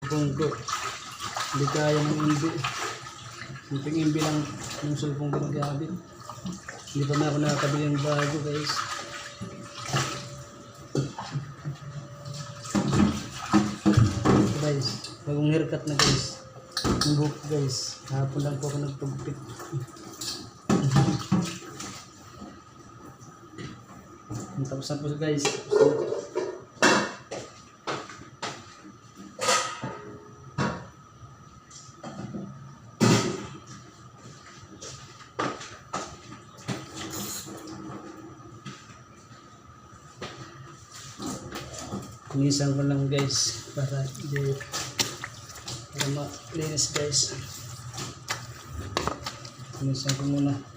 cellphone ko. Hindi kaya ng MB. Yung MB lang yung cellphone ko nag-aabit. Hindi pa na ako nakakabili ng bago guys. Guys, bagong haircut na guys. Yung buhok guys. Hapon lang po ako nagpagupit. Tapos na po guys. Linisan ko lang guys para malinis guys. Linisan ko muna.